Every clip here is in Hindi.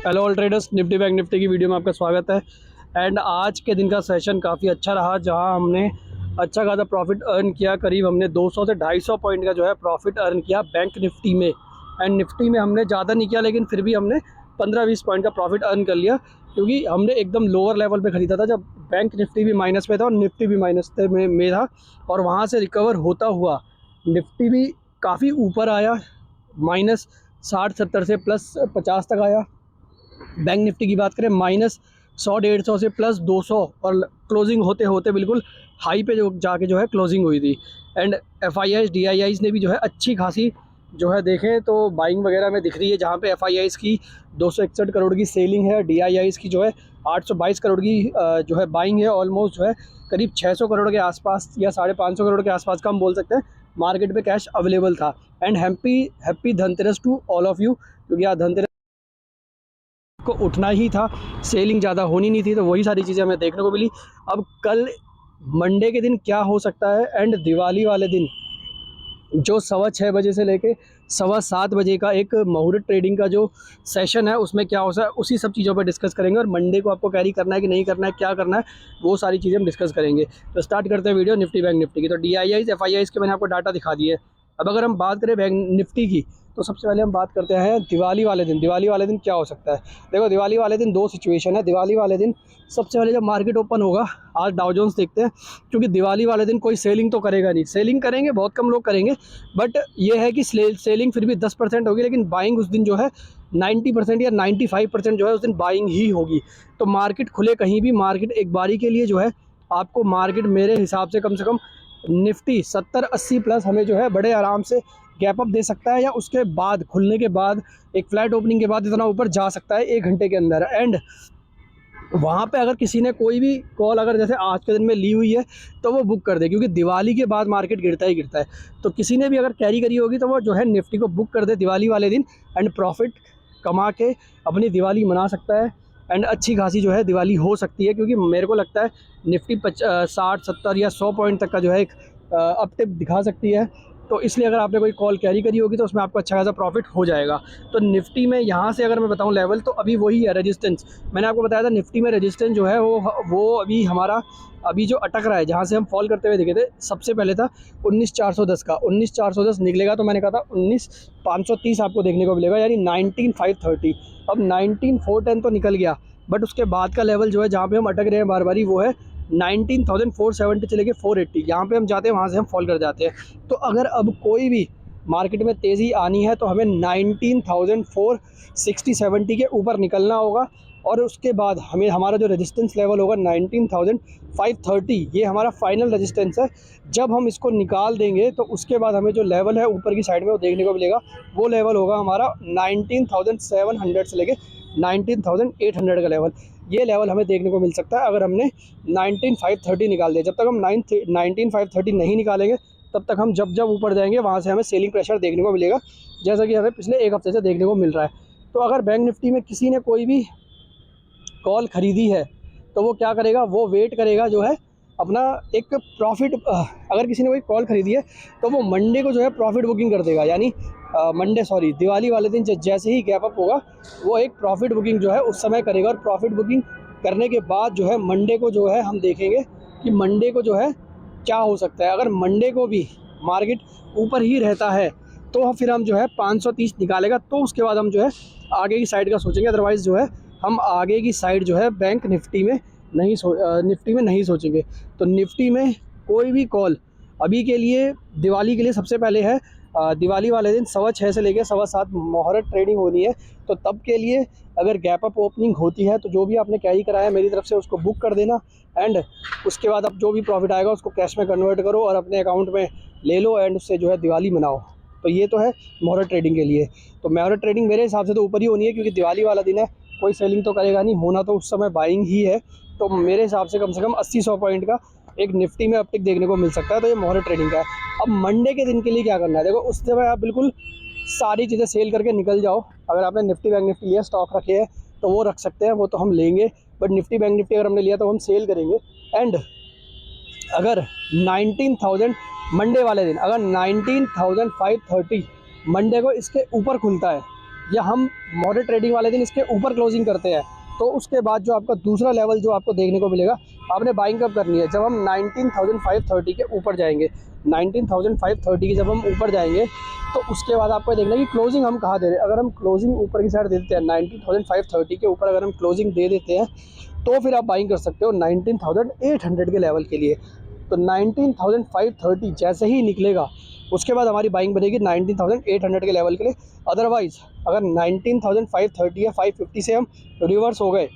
Hello all traders, Nifty bank Nifty की वीडियो में आपका स्वागत है। एंड आज के दिन का सेशन काफ़ी अच्छा रहा, जहां हमने अच्छा खासा प्रॉफिट अर्न किया। करीब हमने 200 से 250 पॉइंट का जो है प्रॉफिट अर्न किया बैंक निफ्टी में। एंड निफ्टी में हमने ज़्यादा नहीं किया, लेकिन फिर भी हमने 15-20 पॉइंट का प्रॉफिट अर्न कर लिया, क्योंकि हमने एकदम लोअर लेवल पे ख़रीदा था जब बैंक निफ्टी भी माइनस में था और निफ्टी भी माइनस में था। और वहाँ से रिकवर होता हुआ निफ्टी भी काफ़ी ऊपर आया, -60-70 से +50 तक आया। बैंक निफ्टी की बात करें -100-150 से +200, और क्लोजिंग होते होते बिल्कुल हाई पे जो जाके जो है क्लोजिंग हुई थी। एंड एफआईआईज़ डीआईआईज़ ने भी जो है अच्छी खासी जो है देखें तो बाइंग वगैरह में दिख रही है, जहाँ पे एफआईआईज़ की 261 करोड़ की सेलिंग है, डीआईआईज़ की जो है 822 करोड़ की जो है बाइंग है। ऑलमोस्ट जो है करीब 600 करोड़ के आसपास या 550 करोड़ के आसपास का हम बोल सकते हैं मार्केट में कैश अवेलेबल था। And happy Dhanteras to all of you, क्योंकि आज धनतेरस को उठना ही था, सेलिंग ज़्यादा होनी नहीं थी, तो वही सारी चीज़ें हमें देखने को मिली। अब कल मंडे के दिन क्या हो सकता है, एंड दिवाली वाले दिन जो 6:15 बजे से लेके 7:15 बजे का एक मुहूर्त ट्रेडिंग का जो सेशन है, उसमें क्या हो सकता है, उसी सब चीज़ों पर डिस्कस करेंगे। और मंडे को आपको कैरी करना है कि नहीं करना है, क्या करना है, वो सारी चीज़ें हम डिस्कस करेंगे। तो स्टार्ट करते हैं वीडियो निफ्टी बैंक निफ्टी की। तो डीआईआईज़ एफआईआईज़ के मैंने आपको डाटा दिखा दिए। अब अगर हम बात करें बैंक निफ्टी की, तो सबसे पहले हम बात करते हैं दिवाली वाले दिन। दिवाली वाले दिन क्या हो सकता है? देखो, दिवाली वाले दिन दो सिचुएशन है। दिवाली वाले दिन सबसे पहले जब मार्केट ओपन होगा, आज डाउ जोन्स देखते हैं, क्योंकि दिवाली वाले दिन कोई सेलिंग तो करेगा नहीं। सेलिंग करेंगे, बहुत कम लोग करेंगे, बट ये है कि सेलिंग फिर भी 10% होगी, लेकिन बाइंग उस दिन जो है 90% या 95% जो है उस दिन बाइंग ही होगी। तो मार्केट खुले कहीं भी, मार्केट एक बारी के लिए जो है आपको मार्केट मेरे हिसाब से कम निफ्टी 70-80 प्लस हमें जो है बड़े आराम से गैप अप दे सकता है, या उसके बाद खुलने के बाद एक फ्लैट ओपनिंग के बाद इतना ऊपर जा सकता है 1 घंटे के अंदर। एंड वहाँ पे अगर किसी ने कोई भी कॉल अगर जैसे आज के दिन में ली हुई है, तो वो बुक कर दे, क्योंकि दिवाली के बाद मार्केट गिरता ही गिरता है। तो किसी ने भी अगर कैरी करी होगी, तो वो जो है निफ्टी को बुक कर दे दिवाली वाले दिन, एंड प्रॉफिट कमा के अपनी दिवाली मना सकता है। एंड अच्छी खासी जो है दिवाली हो सकती है, क्योंकि मेरे को लगता है निफ्टी 60-70 या 100 पॉइंट तक का जो है एक अपटिप दिखा सकती है। तो इसलिए अगर आपने कोई कॉल कैरी करी होगी, तो उसमें आपको अच्छा खासा प्रॉफिट हो जाएगा। तो निफ्टी में यहाँ से अगर मैं बताऊँ लेवल, तो अभी वही है रेजिस्टेंस। मैंने आपको बताया था निफ्टी में रेजिस्टेंस जो है वो अभी हमारा अभी जो अटक रहा है, जहाँ से हम फॉल करते हुए दिखे थे, सबसे पहले था 19,410 का। 19,410 निकलेगा तो मैंने कहा था 19,530 आपको देखने को मिलेगा, यानी 19,530। अब 19,410 तो निकल गया, बट उसके बाद का लेवल जो है जहाँ पे हम अटक रहे हैं बार बारी, वो है 19,470 से लेके 480। यहाँ पे हम जाते हैं, वहाँ से हम फॉल कर जाते हैं। तो अगर अब कोई भी मार्केट में तेज़ी आनी है, तो हमें 19,460-70 के ऊपर निकलना होगा, और उसके बाद हमें हमारा जो रेजिस्टेंस लेवल होगा 19,530, ये हमारा फाइनल रेजिस्टेंस है। जब हम इसको निकाल देंगे, तो उसके बाद हमें जो लेवल है ऊपर की साइड में वो देखने को मिलेगा, वो लेवल होगा हमारा 19,700 से लेके 19,800 का लेवल। ये लेवल हमें देखने को मिल सकता है अगर हमने 19,530 निकाल दिया। जब तक हम 19,530 नहीं निकालेंगे, तब तक हम जब ऊपर जाएंगे, वहाँ से हमें सेलिंग प्रेशर देखने को मिलेगा, जैसा कि हमें पिछले 1 हफ्ते से देखने को मिल रहा है। तो अगर बैंक निफ्टी में किसी ने कोई भी कॉल ख़रीदी है, तो वो क्या करेगा, वो वेट करेगा जो है अपना एक प्रॉफिट। अगर किसी ने कोई कॉल ख़रीदी है, तो वो मंडे को जो है प्रॉफिट बुकिंग कर देगा, यानी दिवाली वाले दिन जैसे ही गैप अप होगा, वो एक प्रॉफिट बुकिंग जो है उस समय करेगा। और प्रॉफिट बुकिंग करने के बाद जो है मंडे को जो है हम देखेंगे कि मंडे को जो है क्या हो सकता है। अगर मंडे को भी मार्केट ऊपर ही रहता है, तो फिर हम जो है 530 निकालेगा, तो उसके बाद हम जो है आगे की साइड का सोचेंगे। अदरवाइज़ जो है हम आगे की साइड जो है बैंक निफ्टी में नहीं सोचेंगे। तो निफ्टी में कोई भी कॉल अभी के लिए दिवाली के लिए सबसे पहले है दिवाली वाले दिन 6:15 से लेकर 7:15 मुहूर्त ट्रेडिंग होनी है। तो तब के लिए अगर गैप अप ओपनिंग होती है, तो जो भी आपने कैरी कराया मेरी तरफ से उसको बुक कर देना। एंड उसके बाद अब जो भी प्रॉफिट आएगा उसको कैश में कन्वर्ट करो और अपने अकाउंट में ले लो, एंड उससे जो है दिवाली मनाओ। तो ये तो है मुहूर्त ट्रेडिंग के लिए। तो मुहूर्त ट्रेडिंग मेरे हिसाब से तो ऊपर ही होनी है, क्योंकि दिवाली वाला दिन है, कोई सेलिंग तो करेगा नहीं, होना तो उस समय बाइंग ही है। तो मेरे हिसाब से कम 80-100 पॉइंट का एक निफ्टी में अपटिक देखने को मिल सकता है। तो ये मुहूर्त ट्रेडिंग का है। अब मंडे के दिन के लिए क्या करना है, देखो उस समय आप बिल्कुल सारी चीज़ें सेल करके निकल जाओ। अगर आपने निफ्टी बैंक निफ्टी लिया, स्टॉक रखे हैं, तो वो रख सकते हैं, वो तो हम लेंगे। बट निफ्टी बैंक निफ्टी अगर हमने लिया, तो हम सेल करेंगे। एंड अगर 19,000 मंडे वाले दिन, अगर 19,530 मंडे को इसके ऊपर खुलता है, या हम मॉडरेट ट्रेडिंग वाले दिन इसके ऊपर क्लोजिंग करते हैं, तो उसके बाद जो आपका दूसरा लेवल जो आपको देखने को मिलेगा, आपने बाइंग कब करनी है, जब हम 19,530 के ऊपर जाएंगे। 19,530 के जब हम ऊपर जाएंगे तो उसके बाद आपको देखना है कि क्लोजिंग हम कहाँ दे रहे हैं। अगर हम क्लोजिंग ऊपर की साइड दे देते हैं 19,530 के ऊपर, अगर हम क्लोजिंग दे देते हैं तो फिर आप बाइंग कर सकते हो 19,800 के लेवल के लिए। तो 19,530 जैसे ही निकलेगा उसके बाद हमारी बाइंग बनेगी 19,800 के लेवल के लिए। अदरवाइज़ अगर 19,530 या 550 से हम रिवर्स हो गए,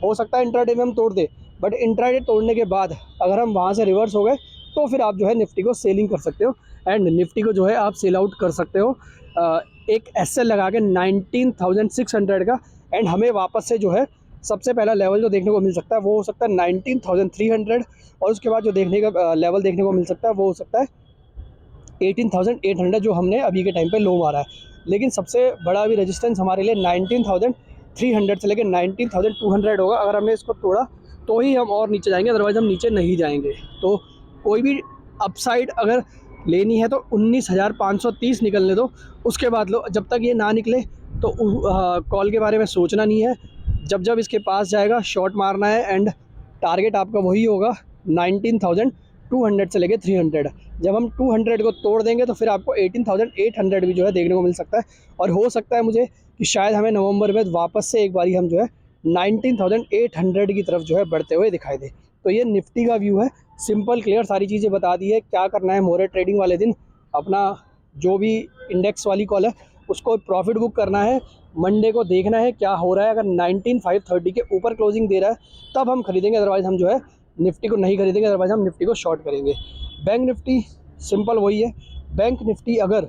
हो सकता है इंट्राडे में हम तोड़ दें, बट इंट्राडे तोड़ने के बाद अगर हम वहाँ से रिवर्स हो गए तो फिर आप जो है निफ्टी को सेलिंग कर सकते हो, एंड निफ्टी को जो है आप सेल आउट कर सकते हो एक एसएल लगा के 19,600 का। एंड हमें वापस से जो है सबसे पहला लेवल जो देखने को मिल सकता है वो हो सकता है 19,300, और उसके बाद जो देखने का लेवल देखने को मिल सकता है वो हो सकता है 18,800, जो हमने अभी के टाइम पे लो मारा है। लेकिन सबसे बड़ा अभी रेजिस्टेंस हमारे लिए 19,300 से लेकर 19,200 होगा। अगर हमने इसको तोड़ा तो ही हम और नीचे जाएंगे, अदरवाइज़ हम नीचे नहीं जाएंगे। तो कोई भी अपसाइड अगर लेनी है तो 19,530 निकलने दो, उसके बाद लो। जब तक ये ना निकले तो कॉल के बारे में सोचना नहीं है। जब जब इसके पास जाएगा शॉर्ट मारना है, एंड टारगेट आपका वही होगा 19,200 से लेके 300। जब हम 200 को तोड़ देंगे तो फिर आपको 18,800 भी जो है देखने को मिल सकता है। और हो सकता है मुझे कि शायद हमें नवंबर में वापस से एक बारी हम जो है 19,800 की तरफ जो है बढ़ते हुए दिखाई दे। तो ये निफ्टी का व्यू है, सिंपल क्लियर सारी चीज़ें बता दी है। क्या करना है, मॉडरेट ट्रेडिंग वाले दिन अपना जो भी इंडेक्स वाली कॉल है उसको प्रॉफिट बुक करना है। मंडे को देखना है क्या हो रहा है, अगर 19,530 के ऊपर क्लोजिंग दे रहा है तब हम खरीदेंगे, अदरवाइज़ हम जो है निफ्टी को नहीं खरीदेंगे, अदरवाइज़ हम निफ्टी को शॉर्ट करेंगे। बैंक निफ्टी सिंपल वही है। बैंक निफ्टी अगर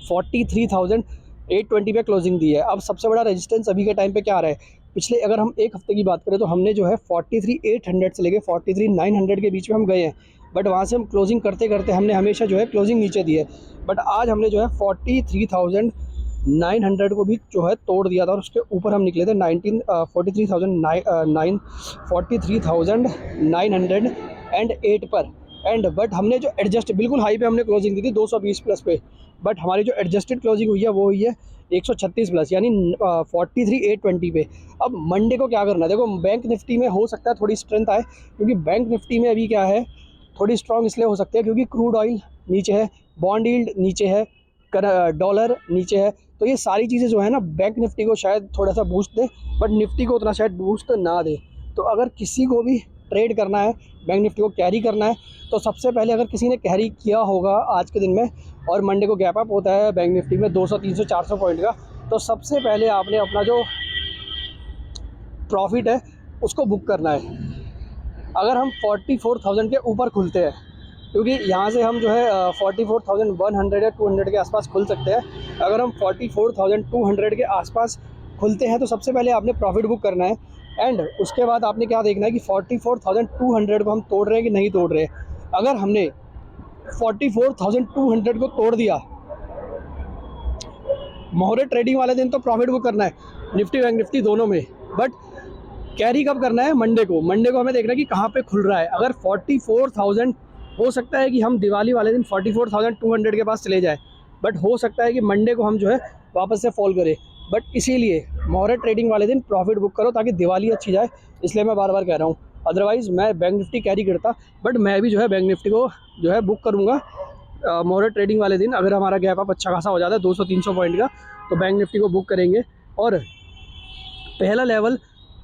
43,820 पे क्लोजिंग दी है, अब सबसे बड़ा रेजिस्टेंस अभी के टाइम पे क्या आ रहा है, पिछले अगर हम एक हफ्ते की बात करें तो हमने जो है 43,800 से लेके 43,900 के बीच में हम गए हैं, बट वहाँ से हम क्लोजिंग करते करते हमने हमेशा जो है क्लोजिंग नीचे दी है। बट आज हमने जो है 43,900 को भी जो है तोड़ दिया था, और उसके ऊपर हम निकले थे 43,908 पर। एंड बट हमने जो एडजस्ट बिल्कुल हाई पे हमने क्लोजिंग दी थी 220 प्लस पे, बट हमारी जो एडजस्टेड क्लोजिंग हुई है वो हुई है 136 प्लस, यानी 43,820 पे। अब मंडे को क्या करना है, देखो बैंक निफ्टी में हो सकता है थोड़ी स्ट्रेंथ आए, क्योंकि बैंक निफ्टी में अभी क्या है थोड़ी स्ट्रॉन्ग इसलिए हो सकती है क्योंकि क्रूड ऑयल नीचे है, बॉन्ड यील्ड नीचे है, डॉलर नीचे है। तो ये सारी चीज़ें जो है ना बैंक निफ्टी को शायद थोड़ा सा बूस्ट दे, बट निफ्टी को उतना शायद बूस्ट ना दे। तो अगर किसी को भी ट्रेड करना है, बैंक निफ्टी को कैरी करना है, तो सबसे पहले अगर किसी ने कैरी किया होगा आज के दिन में और मंडे को गैप अप होता है बैंक निफ्टी में 200 300 400 पॉइंट का, तो सबसे पहले आपने अपना जो प्रॉफिट है उसको बुक करना है। अगर हम 44,000 के ऊपर खुलते हैं, क्योंकि यहाँ से हम जो है 44,100 या 200 के आसपास खुल सकते हैं। अगर हम 44,200 के आसपास खुलते हैं तो सबसे पहले आपने प्रॉफिट बुक करना है, एंड उसके बाद आपने क्या देखना है कि 44,200 को हम तोड़ रहे हैं कि नहीं तोड़ रहे हैं। अगर हमने 44,200 को तोड़ दिया, मॉडरेट ट्रेडिंग वाले दिन तो प्रॉफिट बुक करना है निफ्टी बैंक निफ्टी दोनों में, बट कैरी कब करना है, मंडे को। मंडे को हमें देखना है कि कहाँ पे खुल रहा है। अगर 44,000 हो सकता है कि हम दिवाली वाले दिन 44,200 के पास चले जाए, बट हो सकता है कि मंडे को हम जो है वापस से फॉल करें। बट इसीलिए मॉडरेट ट्रेडिंग वाले दिन प्रॉफिट बुक करो ताकि दिवाली अच्छी जाए, इसलिए मैं बार बार कह रहा हूँ। अदरवाइज़ मैं बैंक निफ्टी कैरी करता, बट मैं भी जो है बैंक निफ्टी को जो है बुक करूँगा मॉडरेट ट्रेडिंग वाले दिन। अगर हमारा गैप अप अच्छा खासा हो जाता है 200-300 पॉइंट का, तो बैंक निफ्टी को बुक करेंगे। और पहला लेवल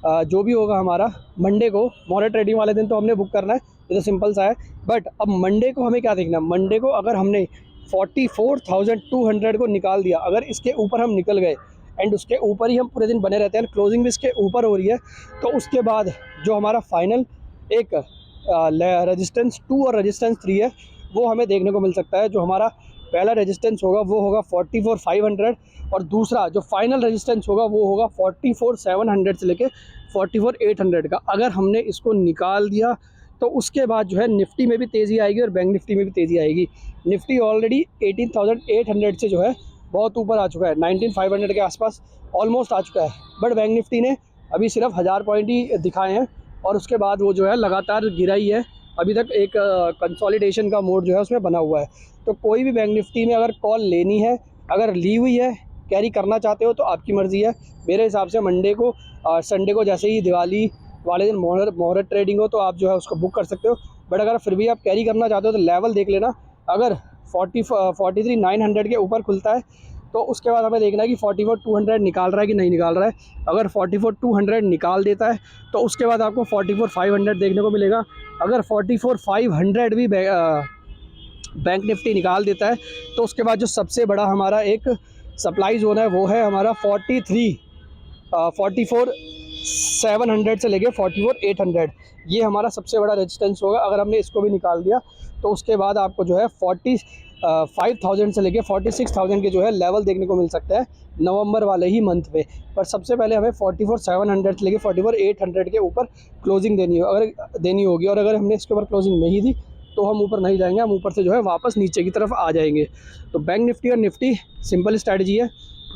जो भी होगा हमारा मंडे को, मॉडरेट ट्रेडिंग वाले दिन तो हमने बुक करना है, ये तो सिंपल सा है। बट अब मंडे को हमें क्या देखना है, मंडे को अगर हमने 44,200 को निकाल दिया, अगर इसके ऊपर हम निकल गए एंड उसके ऊपर ही हम पूरे दिन बने रहते हैं, क्लोजिंग भी इसके ऊपर हो रही है, तो उसके बाद जो हमारा फाइनल एक रेजिस्टेंस 2 और रेजिस्टेंस 3 है वो हमें देखने को मिल सकता है। जो हमारा पहला रेजिस्टेंस होगा वो होगा 44,500, और दूसरा जो फाइनल रेजिस्टेंस होगा वो होगा 44,700 से लेके 44,800 का। अगर हमने इसको निकाल दिया तो उसके बाद जो है निफ्टी में भी तेज़ी आएगी और बैंक निफ्टी में भी तेज़ी आएगी। निफ्टी ऑलरेडी 18,800 से जो है बहुत ऊपर आ चुका है, 19,500 के आसपास ऑलमोस्ट आ चुका है, बट बैंक निफ्टी ने अभी सिर्फ 1000 पॉइंट ही दिखाए हैं, और उसके बाद वो जो है लगातार गिरा ही है। अभी तक एक कंसोलिडेशन का मोड जो है उसमें बना हुआ है। तो कोई भी बैंक निफ्टी में अगर कॉल लेनी है, अगर ली हुई है कैरी करना चाहते हो तो आपकी मर्ज़ी है। मेरे हिसाब से मंडे को संडे को जैसे ही दिवाली वाले दिन मुहूर्त ट्रेडिंग हो तो आप जो है उसको बुक कर सकते हो। बट अगर फिर भी आप कैरी करना चाहते हो तो लेवल देख लेना, अगर 43,900 के ऊपर खुलता है तो उसके बाद हमें देखना है कि 44,200 निकाल रहा है कि नहीं निकाल रहा है। अगर 44,200 निकाल देता है तो उसके बाद आपको 44,500 देखने को मिलेगा। अगर 44,500 भी बैंक निफ्टी निकाल देता है तो उसके बाद जो सबसे बड़ा हमारा एक सप्लाई जोन है वो है हमारा 44,700 से लेके 44,800, ये हमारा सबसे बड़ा रेजिस्टेंस होगा। अगर हमने इसको भी निकाल दिया तो उसके बाद आपको जो है 45,000 से लेके 46,000 के जो है लेवल देखने को मिल सकता है नवंबर वाले ही मंथ पे। पर सबसे पहले हमें 44,700 से लेके 44,800 के ऊपर क्लोजिंग देनी होगी, और अगर हमने इसके ऊपर क्लोजिंग नहीं दी तो हम ऊपर नहीं जाएंगे, हम ऊपर से जो है वापस नीचे की तरफ आ जाएंगे। तो बैंक निफ्टी और निफ्टी सिंपल स्ट्रैटेजी है।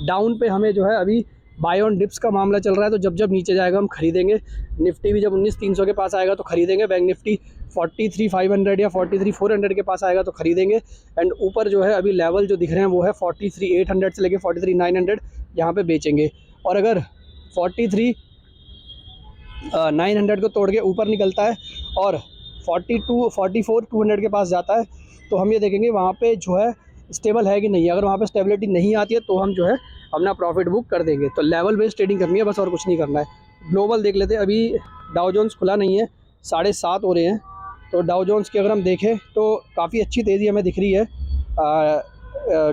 डाउन पे हमें जो है अभी बाय ऑन डिप्स का मामला चल रहा है, तो जब जब नीचे जाएगा हम खरीदेंगे। निफ्टी भी जब 19,300 के पास आएगा तो खरीदेंगे। बैंक निफ्टी 43,500 या 43,400 के पास आएगा तो खरीदेंगे। एंड ऊपर जो है अभी लेवल जो दिख रहे हैं वो है 43,800 से लेके 43,900, यहाँ पे बेचेंगे। और अगर 43,900 को तोड़ के ऊपर निकलता है और 44,200 के पास जाता है तो हम ये देखेंगे वहाँ पे जो है स्टेबल है कि नहीं। अगर वहाँ पे स्टेबिलिटी नहीं आती है तो हम जो है अपना प्रॉफिट बुक कर देंगे। तो लेवल बेस्ड ट्रेडिंग करनी है बस, और कुछ नहीं करना है। ग्लोबल देख लेते हैं, अभी डाउ जोन्स खुला नहीं है, 7:30 हो रहे हैं। तो डाउ जोन्स की अगर हम देखें तो काफ़ी अच्छी तेज़ी हमें दिख रही है।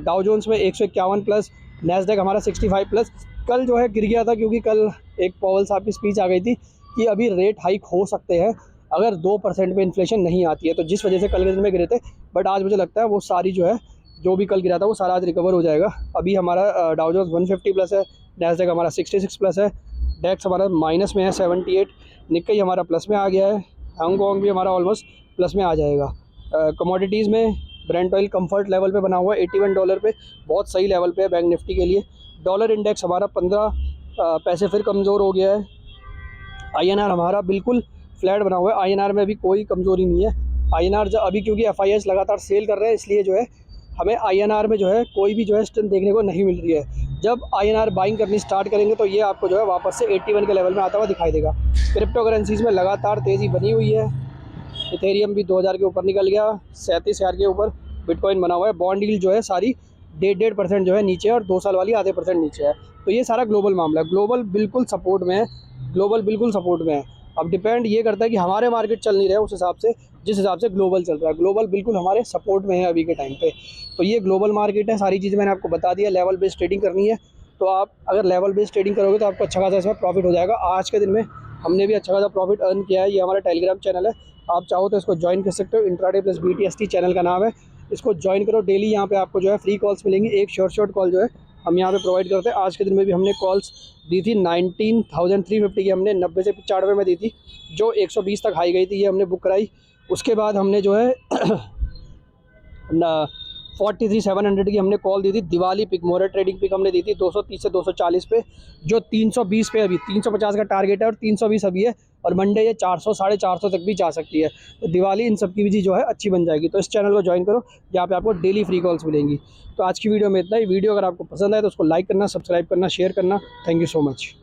डाउ जोन्स में 151 प्लस, नैस्डैक हमारा 65 प्लस। कल जो है गिर गया था क्योंकि कल एक पॉवल साहब की स्पीच आ गई थी कि अभी रेट हाइक हो सकते हैं अगर 2% पे इन्फ्लेशन नहीं आती है, तो जिस वजह से कल के दिन में गिरे थे। बट आज मुझे लगता है वो सारी जो है जो भी कल गिरा था वो सारा आज रिकवर हो जाएगा। अभी हमारा डाउ जोन्स 150 प्लस है, नैस्डैक हमारा 66 प्लस है, डेक्स हमारा माइनस में है 78, निक्केई हमारा प्लस में आ गया है, हांगकॉन्ग भी हमारा ऑलमोस्ट प्लस में आ जाएगा। कमोडिटीज़ में ब्रेंट ऑयल कंफर्ट लेवल पे बना हुआ है $81 पे, बहुत सही लेवल पे है बैंक निफ्टी के लिए। डॉलर इंडेक्स हमारा 15 पैसे फिर कमज़ोर हो गया है। INR हमारा बिल्कुल फ्लैट बना हुआ है, INR में अभी कोई कमज़ोरी नहीं है। INR अभी क्योंकि FIS लगातार सेल कर रहे हैं इसलिए जो है हमें INR में जो है कोई भी जो है स्ट्रेंथ देखने को नहीं मिल रही है। जब INR बाइंग करनी स्टार्ट करेंगे तो ये आपको जो है वापस से 81 के लेवल में आता हुआ दिखाई देगा। क्रिप्टो करेंसीज़ में लगातार तेज़ी बनी हुई है। इथेरियम भी 2000 के ऊपर निकल गया, 37,000 के ऊपर बिटकॉइन बना हुआ है। बॉन्ड यील्ड जो है सारी 1.5% जो है नीचे है और 2 साल वाली आधे % नीचे है। तो ये सारा ग्लोबल मामला है। ग्लोबल बिल्कुल सपोर्ट में है, ग्लोबल बिल्कुल सपोर्ट में है। अब डिपेंड ये करता है कि हमारे मार्केट चल नहीं रहे उस हिसाब से जिस हिसाब से ग्लोबल चल रहा है। ग्लोबल बिल्कुल हमारे सपोर्ट में है अभी के टाइम पे। तो ये ग्लोबल मार्केट है, सारी चीज़ें मैंने आपको बता दिया। लेवल बेस्ड ट्रेडिंग करनी है तो आप अगर लेवल बेस्ड ट्रेडिंग करोगे तो आपको अच्छा खासा इसमें प्रॉफिट हो जाएगा। आज के दिन में हमने भी अच्छा खासा प्रॉफिट अर्न किया है। ये हमारा टेलीग्राम चैनल है, आप चाहो तो इसको ज्वाइन कर सकते हो। इंट्राडे प्लस BTST चैनल का नाम है, इसको ज्वाइन करो। डेली यहाँ पे आपको जो है फ्री कॉल्स मिलेंगी। एक शॉर्ट कॉल जो है हम यहाँ पे प्रोवाइड करते हैं। आज के दिन में भी हमने कॉल्स दी थी 19,350 की, हमने 90 से 95 में दी थी, जो 120 तक हाई गई थी, ये हमने बुक कराई। उसके बाद हमने जो है 43,700 की हमने कॉल दी थी। दिवाली पिक मोहर्रत ट्रेडिंग पिक हमने दी थी 230 से 240 पे, जो 320 पे अभी 350 का टारगेट है और 320 अभी है। और मंडे ये 400 450 तक भी जा सकती है। तो दिवाली इन सब की भी जो है अच्छी बन जाएगी। तो इस चैनल को ज्वाइन करो, यहाँ पे आपको डेली फ्री कॉल्स मिलेंगी। तो आज की वीडियो में इतना ही। वीडियो अगर आपको पसंद आए तो उसको लाइक करना, सब्सक्राइब करना, शेयर करना। Thank you so much.